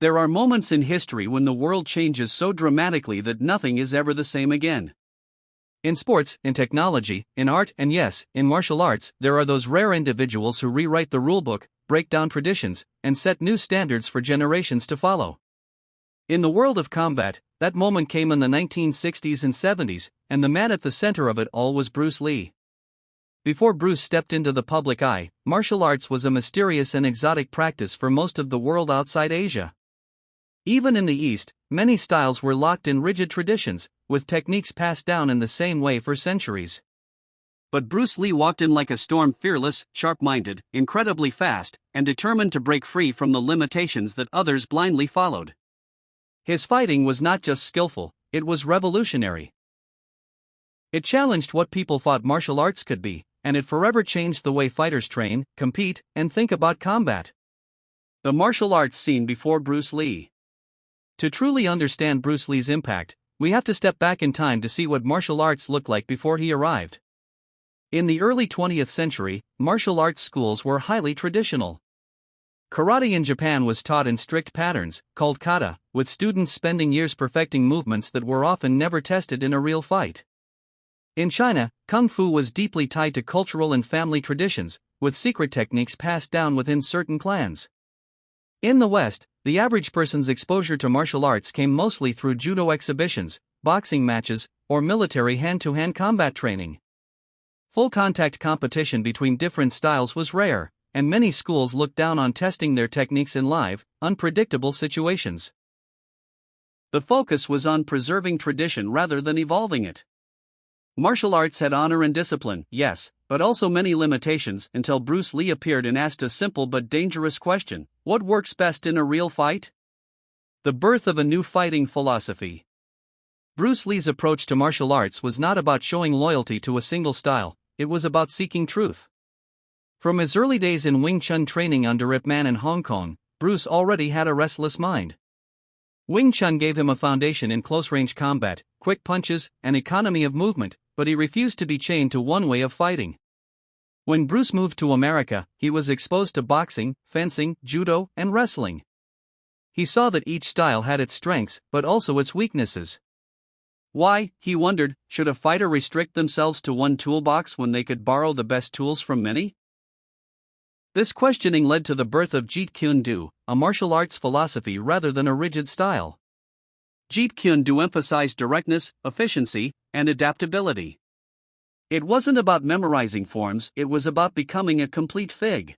There are moments in history when the world changes so dramatically that nothing is ever the same again. In sports, in technology, in art, and yes, in martial arts, there are those rare individuals who rewrite the rulebook, break down traditions, and set new standards for generations to follow. In the world of combat, that moment came in the 1960s and 70s, and the man at the center of it all was Bruce Lee. Before Bruce stepped into the public eye, martial arts was a mysterious and exotic practice for most of the world outside Asia. Even in the East, many styles were locked in rigid traditions, with techniques passed down in the same way for centuries. But Bruce Lee walked in like a storm, fearless, sharp-minded, incredibly fast, and determined to break free from the limitations that others blindly followed. His fighting was not just skillful, it was revolutionary. It challenged what people thought martial arts could be, and it forever changed the way fighters train, compete, and think about combat. The martial arts scene before Bruce Lee. To truly understand Bruce Lee's impact, we have to step back in time to see what martial arts looked like before he arrived. In the early 20th century, martial arts schools were highly traditional. Karate in Japan was taught in strict patterns, called kata, with students spending years perfecting movements that were often never tested in a real fight. In China, Kung Fu was deeply tied to cultural and family traditions, with secret techniques passed down within certain clans. In the West, the average person's exposure to martial arts came mostly through judo exhibitions, boxing matches, or military hand-to-hand combat training. Full-contact competition between different styles was rare, and many schools looked down on testing their techniques in live, unpredictable situations. The focus was on preserving tradition rather than evolving it. Martial arts had honor and discipline, yes, but also many limitations until Bruce Lee appeared and asked a simple but dangerous question: what works best in a real fight? The birth of a new fighting philosophy. Bruce Lee's approach to martial arts was not about showing loyalty to a single style, it was about seeking truth. From his early days in Wing Chun training under Ip Man in Hong Kong, Bruce already had a restless mind. Wing Chun gave him a foundation in close-range combat, quick punches, and economy of movement, but he refused to be chained to one way of fighting. When Bruce moved to America, he was exposed to boxing, fencing, judo, and wrestling. He saw that each style had its strengths, but also its weaknesses. Why, he wondered, should a fighter restrict themselves to one toolbox when they could borrow the best tools from many? This questioning led to the birth of Jeet Kune Do, a martial arts philosophy rather than a rigid style. Jeet Kune Do emphasized directness, efficiency, and adaptability. It wasn't about memorizing forms, it was about becoming a complete fig.